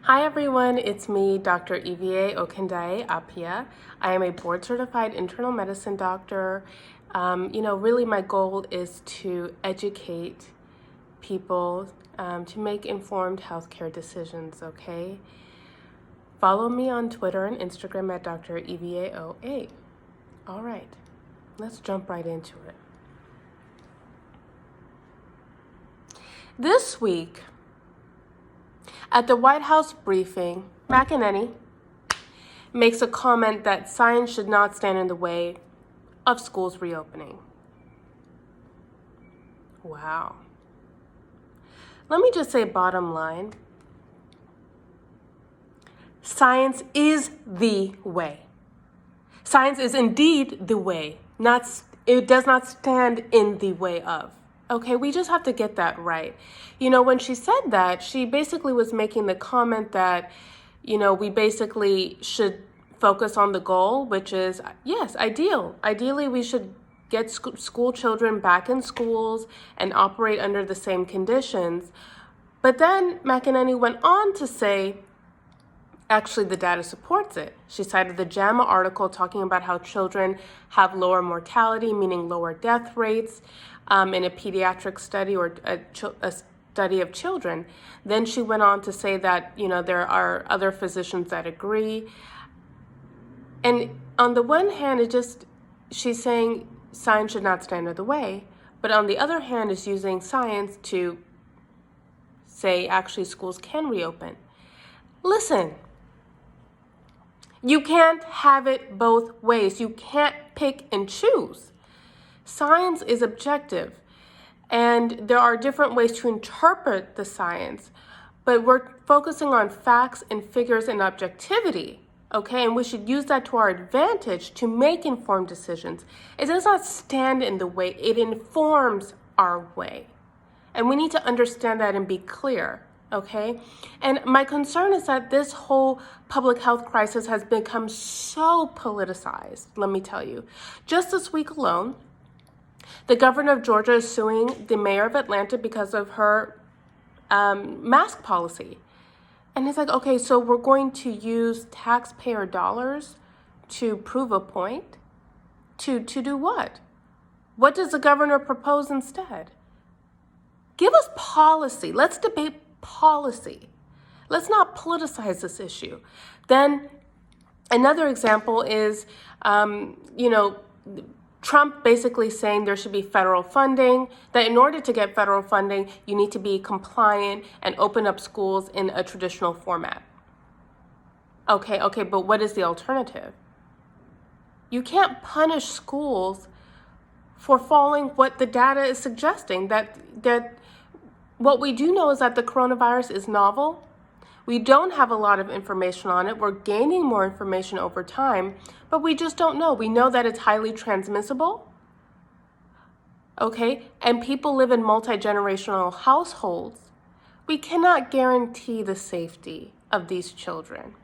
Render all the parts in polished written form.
Hi everyone, it's me, Dr. EVA Okendai Apia. I am a board-certified internal medicine doctor. Really my goal is to educate people to make informed healthcare decisions, okay? Follow me on Twitter and Instagram at Dr. EVAO8. All right, let's jump right into it. This week, at the White House briefing, McEnany makes a comment that science should not stand in the way of schools reopening. Wow. Let me just say bottom line. Science is the way. Science is indeed the way. It does not stand in the way of. Okay, we just have to get that right. When she said that, she basically was making the comment that, we basically should focus on the goal, which is, yes, ideal. Ideally, we should get school children back in schools and operate under the same conditions. But then McEnany went on to say, actually, the data supports it. She cited the JAMA article talking about how children have lower mortality, meaning lower death rates, in a pediatric study or a study of children. Then she went on to say that, there are other physicians that agree. And on the one hand, she's saying science should not stand in the way, but on the other hand is using science to say actually schools can reopen. Listen, you can't have it both ways. You can't pick and choose. Science is objective, and there are different ways to interpret the science, but we're focusing on facts and figures and objectivity, okay? And we should use that to our advantage to make informed decisions. It does not stand in the way, it informs our way. And we need to understand that and be clear. Okay? And my concern is that this whole public health crisis has become so politicized, let me tell you. Just this week alone, the governor of Georgia is suing the mayor of Atlanta because of her mask policy. And it's like, okay, so we're going to use taxpayer dollars to prove a point? To do what? What does the governor propose instead? Give us policy. Let's debate policy. Let's not politicize this issue. Then another example is, Trump basically saying there should be federal funding, that in order to get federal funding, you need to be compliant and open up schools in a traditional format. Okay, but what is the alternative? You can't punish schools for following what the data is suggesting, that what we do know is that the coronavirus is novel. We don't have a lot of information on it. We're gaining more information over time, but we just don't know. We know that it's highly transmissible, okay? And people live in multi-generational households. We cannot guarantee the safety of these children,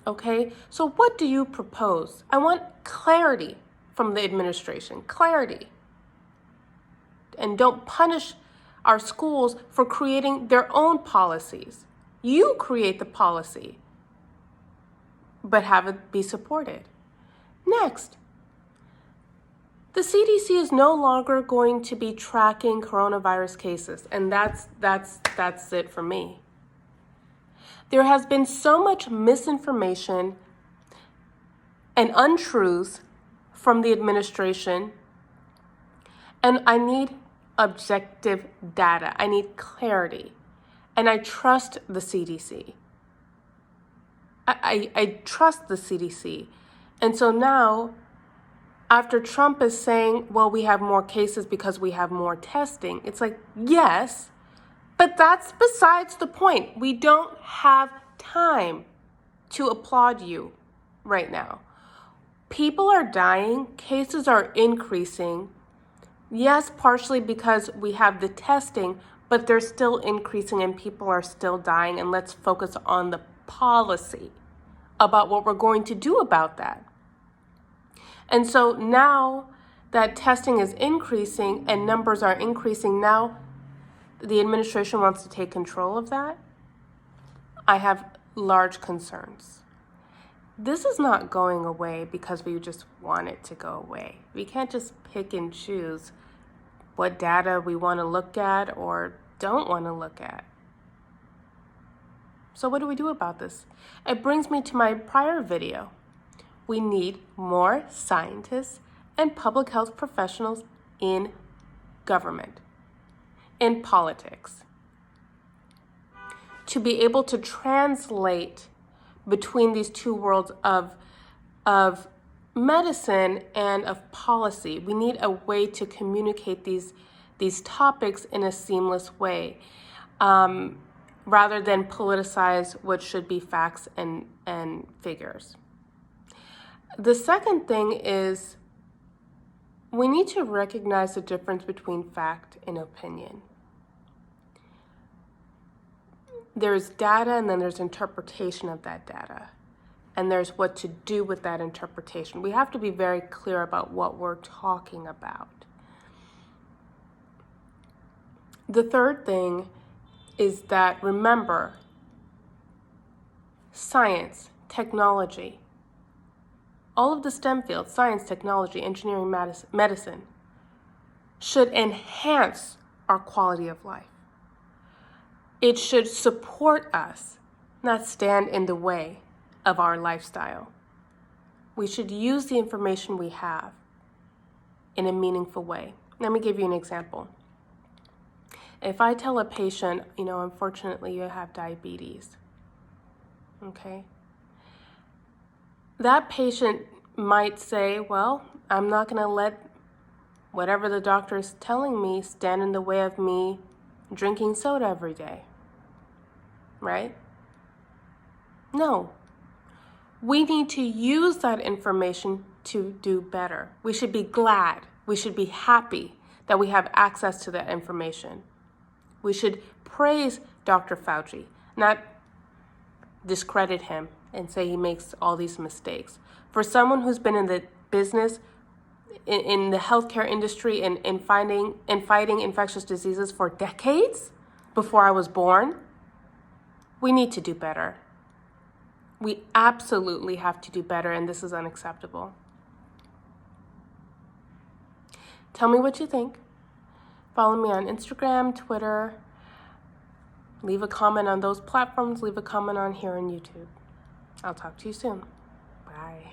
okay? So what do you propose? I want clarity from the administration, clarity. And don't punish our schools for creating their own policies. You create the policy, but have it be supported. Next, the CDC is no longer going to be tracking coronavirus cases, and that's it for me. There has been so much misinformation and untruths from the administration, and I need objective data. I need clarity. And I trust the CDC. I trust the CDC. And so now, after Trump is saying, well, we have more cases because we have more testing, it's like, yes, but that's besides the point. We don't have time to applaud you right now. People are dying, cases are increasing. Yes, partially because we have the testing, but they're still increasing and people are still dying. And let's focus on the policy about what we're going to do about that. And so now that testing is increasing and numbers are increasing, now the administration wants to take control of that. I have large concerns. This is not going away because we just want it to go away. We can't just pick and choose what data we want to look at or don't want to look at. So what do we do about this? It brings me to my prior video. We need more scientists and public health professionals in government, in politics, to be able to translate between these two worlds of medicine and of policy. We need a way to communicate these topics in a seamless way, rather than politicize what should be facts and figures. The second thing is we need to recognize the difference between fact and opinion. There's data and then there's interpretation of that data. And there's what to do with that interpretation. We have to be very clear about what we're talking about. The third thing is that, remember, science, technology, all of the STEM fields, science, technology, engineering, medicine, should enhance our quality of life. It should support us, not stand in the way of our lifestyle. We should use the information we have in a meaningful way. Let me give you an example. If I tell a patient, unfortunately you have diabetes, okay? That patient might say, well, I'm not going to let whatever the doctor is telling me stand in the way of me drinking soda every day, right? No. We need to use that information to do better. We should be glad, we should be happy that we have access to that information. We should praise Dr. Fauci, not discredit him and say he makes all these mistakes. For someone who's been in the business, in the healthcare industry, in fighting infectious diseases for decades before I was born, we need to do better. We absolutely have to do better, and this is unacceptable. Tell me what you think. Follow me on Instagram, Twitter. Leave a comment on those platforms. Leave a comment on here on YouTube. I'll talk to you soon. Bye.